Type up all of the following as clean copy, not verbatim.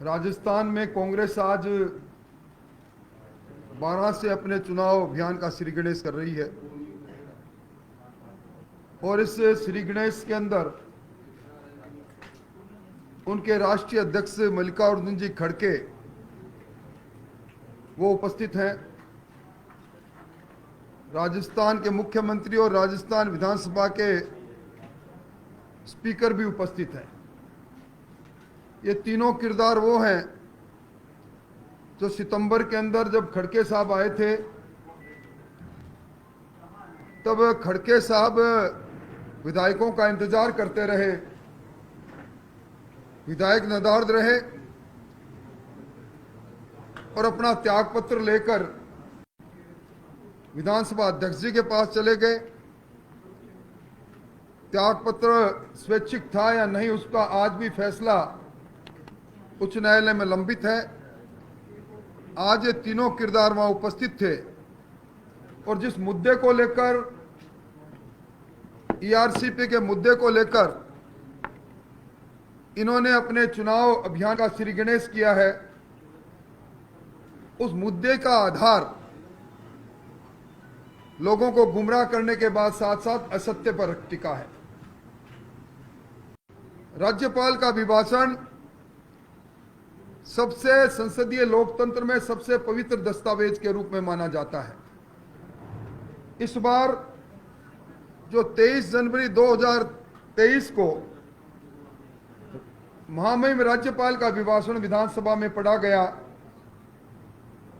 राजस्थान में कांग्रेस आज 12 से अपने चुनाव अभियान का श्री गणेश कर रही है और इस श्री गणेश के अंदर उनके राष्ट्रीय अध्यक्ष मल्लिकार्जुन जी खड़गे वो उपस्थित हैं। राजस्थान के मुख्यमंत्री और राजस्थान विधानसभा के स्पीकर भी उपस्थित हैं। ये तीनों किरदार वो हैं जो सितंबर के अंदर जब खड़गे साहब आए थे तब खड़गे साहब विधायकों का इंतजार करते रहे, विधायक नाराज रहे और अपना त्यागपत्र लेकर विधानसभा अध्यक्ष जी के पास चले गए। त्यागपत्र स्वैच्छिक था या नहीं उसका आज भी फैसला उच्च न्यायालय में लंबित है। आज ये तीनों किरदार वहां उपस्थित थे और जिस मुद्दे को लेकर ईआरसीपी के मुद्दे को लेकर इन्होंने अपने चुनाव अभियान का श्री गणेश किया है, उस मुद्दे का आधार लोगों को गुमराह करने के बाद साथ साथ असत्य पर टिका है। राज्यपाल का अभिभाषण सबसे संसदीय लोकतंत्र में सबसे पवित्र दस्तावेज के रूप में माना जाता है। इस बार जो 23 जनवरी 2023 को महामहिम राज्यपाल का अभिभाषण विधानसभा में पढ़ा गया,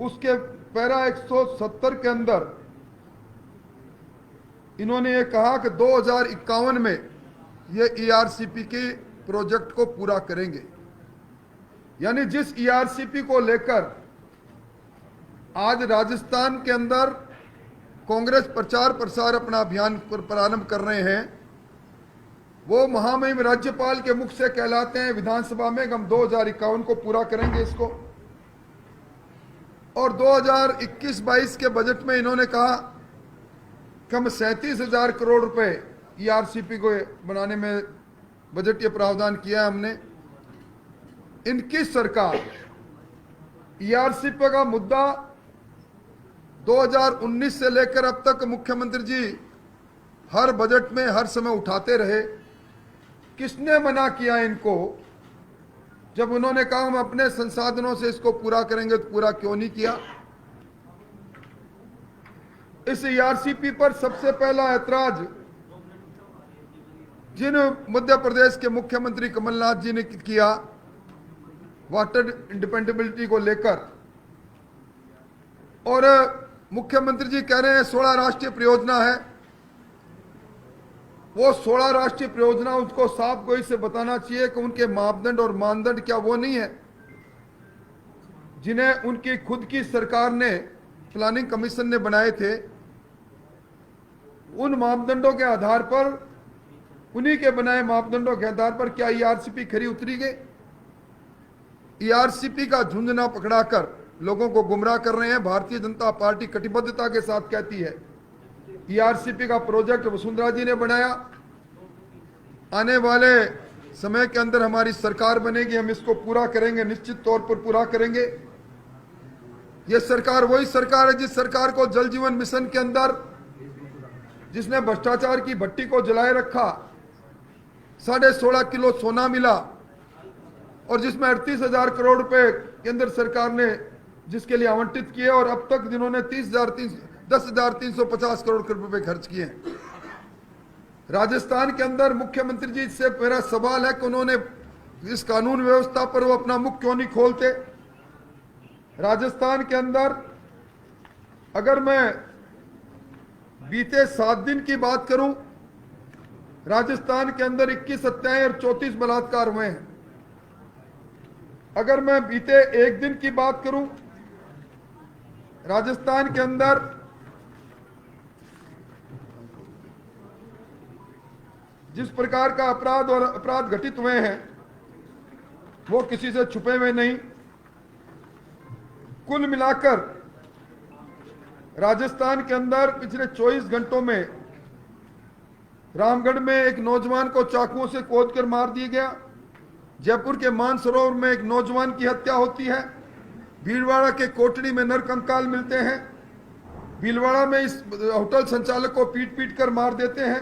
उसके पैरा 170 के अंदर इन्होंने ये कहा कि 2051 में ये ईआरसीपी के प्रोजेक्ट को पूरा करेंगे। यानी जिस ईआरसीपी को लेकर आज राजस्थान के अंदर कांग्रेस प्रचार प्रसार अपना अभियान प्रारंभ कर रहे हैं, वो महामहिम राज्यपाल के मुख से कहलाते हैं विधानसभा में हम 2051 को पूरा करेंगे इसको। और 2021-22 के बजट में इन्होंने कहा कि हम 37,000 करोड़ रुपए ईआरसीपी को बनाने में बजटीय प्रावधान किया है हमने। इनकी सरकार ईआरसीपी का मुद्दा 2019 से लेकर अब तक मुख्यमंत्री जी हर बजट में हर समय उठाते रहे। किसने मना किया इनको? जब उन्होंने कहा हम अपने संसाधनों से इसको पूरा करेंगे तो पूरा क्यों नहीं किया? इस ईआरसीपी पर सबसे पहला ऐतराज जिन मध्य प्रदेश के मुख्यमंत्री कमलनाथ जी ने किया वाटर इंडिपेंडेबिलिटी को लेकर, और मुख्यमंत्री जी कह रहे हैं 16 राष्ट्रीय परियोजना है। वो 16 राष्ट्रीय परियोजना उसको साफ गोई से बताना चाहिए कि उनके मापदंड और मानदंड क्या वो नहीं है जिन्हें उनकी खुद की सरकार ने प्लानिंग कमीशन ने बनाए थे। उन मापदंडों के आधार पर, उन्हीं के बनाए मापदंडों के आधार पर क्या ईआरसीपी खरी उतरी गई? ईआरसीपी का झुंझुना पकड़ाकर लोगों को गुमराह कर रहे हैं। भारतीय जनता पार्टी कटिबद्धता के साथ कहती है ईआरसीपी का प्रोजेक्ट वसुंधरा जी ने बनाया, आने वाले समय के अंदर हमारी सरकार बनेगी, हम इसको पूरा करेंगे, निश्चित तौर पर पूरा करेंगे। यह सरकार वही सरकार है जिस सरकार को जल जीवन मिशन के अंदर जिसने भ्रष्टाचार की भट्टी को जलाए रखा, 16.5 किलो सोना मिला और जिसमें 38,000 करोड़ रुपए केंद्र सरकार ने जिसके लिए आवंटित किए और अब तक जिन्होंने 10,350 करोड़ रुपए खर्च किए हैं। राजस्थान के अंदर मुख्यमंत्री जी से मेरा सवाल है कि उन्होंने इस कानून व्यवस्था पर वो अपना मुख क्यों नहीं खोलते? राजस्थान के अंदर अगर मैं बीते 7 दिन की बात करूं, राजस्थान के अंदर 21 हत्याएं और 34 बलात्कार हुए हैं। अगर मैं बीते 1 दिन की बात करूं, राजस्थान के अंदर जिस प्रकार का अपराध और अपराध घटित हुए हैं वो किसी से छुपे हुए नहीं। कुल मिलाकर राजस्थान के अंदर पिछले 24 घंटों में रामगढ़ में एक नौजवान को चाकुओं से कोदकर मार दिया गया। जयपुर के मानसरोवर में एक नौजवान की हत्या होती है, भीलवाड़ा के कोटड़ी में नरकंकाल मिलते हैं, भीलवाड़ा में इस होटल संचालक को पीट पीट कर मार देते हैं,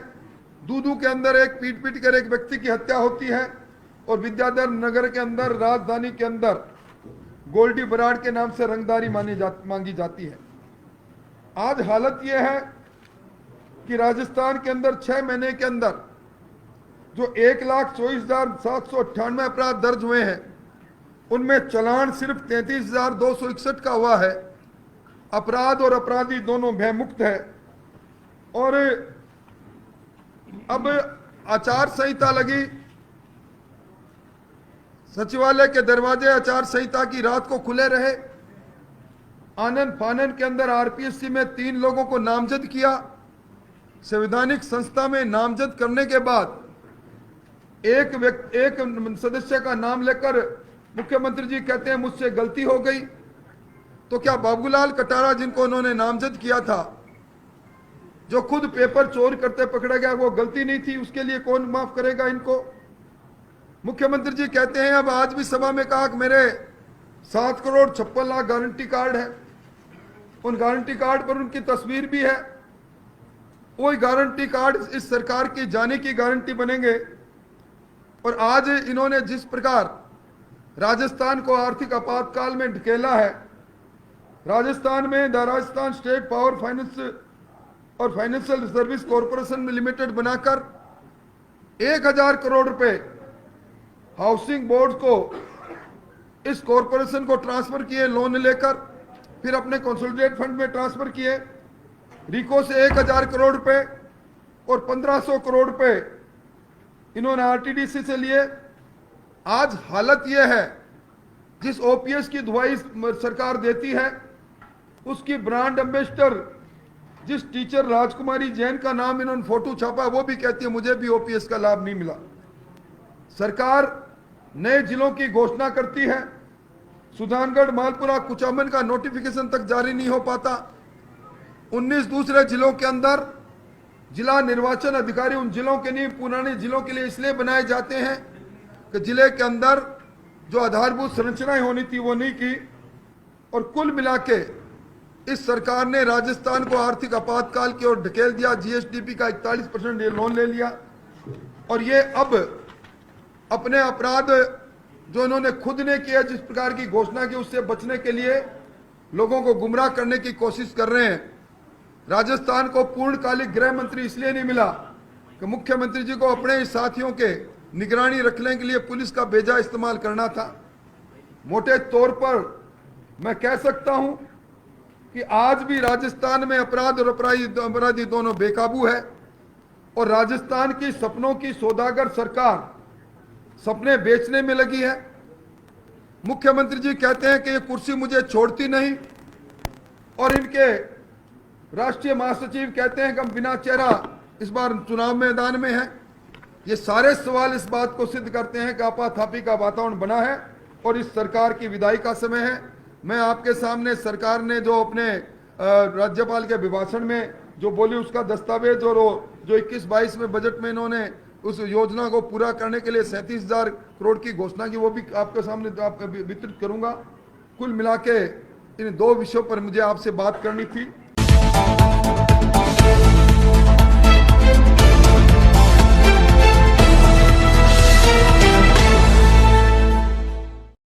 दूदू के अंदर एक पीट पीट कर एक व्यक्ति की हत्या होती है, और विद्याधर नगर के अंदर राजधानी के अंदर गोल्डी बराड़ के नाम से रंगदारी मांगी जाती है। आज हालत यह है कि राजस्थान के अंदर 6 महीने के अंदर जो 1,24,798 अपराध दर्ज हुए हैं, उनमें चालान सिर्फ 33,261 का हुआ है। अपराध और अपराधी दोनों भयमुक्त है। और अब आचार संहिता लगी, सचिवालय के दरवाजे आचार संहिता की रात को खुले रहे। आनंद फानन के अंदर आरपीएससी में 3 लोगों को नामजद किया। संवैधानिक संस्था में नामजद करने के बाद एक सदस्य का नाम लेकर मुख्यमंत्री जी कहते हैं मुझसे गलती हो गई। तो क्या बाबूलाल कटारा जिनको उन्होंने नामजद किया था, जो खुद पेपर चोर करते पकड़ा गया, वो गलती नहीं थी? उसके लिए कौन माफ करेगा इनको? मुख्यमंत्री जी कहते हैं, अब आज भी सभा में कहा कि मेरे 7 करोड़ 56 लाख गारंटी कार्ड है। उन गारंटी कार्ड पर उनकी तस्वीर भी है। वही गारंटी कार्ड इस सरकार की जाने की गारंटी बनेंगे। और आज इन्होंने जिस प्रकार राजस्थान को आर्थिक आपातकाल में ढकेला है, राजस्थान में the Rajasthan state power finance और फाइनेंशियल सर्विस कॉरपोरेशन लिमिटेड बनाकर 1,000 करोड़ रुपए हाउसिंग बोर्ड को, इस कॉरपोरेशन को ट्रांसफर किए लोन लेकर, फिर अपने कंसोलिडेट फंड में ट्रांसफर किए। रिको से 1,000 करोड़ रुपए और 1,500 करोड़ रुपए इन्होंने आरटीडीसी से लिए। आज हालत यह है, जिस ओपीएस की दुहाई सरकार देती है, उसकी ब्रांड एम्बेसडर जिस टीचर राजकुमारी जैन का नाम इन्होंने फोटो छापा, वो भी कहती है मुझे भी ओपीएस का लाभ नहीं मिला। सरकार नए जिलों की घोषणा करती है, सुजानगढ़, मालपुरा, कुचामन का नोटिफिकेशन तक जारी नहीं हो पाता। 19 दूसरे जिलों के अंदर जिला निर्वाचन अधिकारी उन जिलों के नहीं, पुराने जिलों के लिए इसलिए बनाए जाते हैं कि जिले के अंदर जो आधारभूत संरचनाएं होनी थी वो नहीं की। और कुल मिला के इस सरकार ने राजस्थान को आर्थिक आपातकाल की ओर ढकेल दिया। जीएसडीपी का 41% लोन ले लिया। और ये अब अपने अपराध जो इन्होंने खुद ने किया, जिस प्रकार की घोषणा की, उससे बचने के लिए लोगों को गुमराह करने की कोशिश कर रहे हैं। राजस्थान को पूर्णकालिक गृह मंत्री इसलिए नहीं मिला कि मुख्यमंत्री जी को अपने साथियों के निगरानी रखने के लिए पुलिस का बेजा इस्तेमाल करना था। मोटे तौर पर मैं कह सकता हूं कि आज भी राजस्थान में अपराध और अपराधी दोनों बेकाबू है। और राजस्थान की सपनों की सौदागर सरकार सपने बेचने में लगी है। मुख्यमंत्री जी कहते हैं कि ये कुर्सी मुझे छोड़ती नहीं, और इनके राष्ट्रीय महासचिव कहते हैं कि हम बिना चेहरा इस बार चुनाव मैदान में हैं। ये सारे सवाल इस बात को सिद्ध करते हैं कि आपाधापी का वातावरण बना है और इस सरकार की विदाई का समय है। मैं आपके सामने सरकार ने जो अपने राज्यपाल के अभिभाषण में जो बोली, उसका दस्तावेज, और जो 21-22 में बजट में इन्होंने उस योजना को पूरा करने के लिए 37,000 करोड़ की घोषणा की, वो भी आपके सामने वितरित करूंगा। कुल मिला के इन 2 विषयों पर मुझे आपसे बात करनी थी।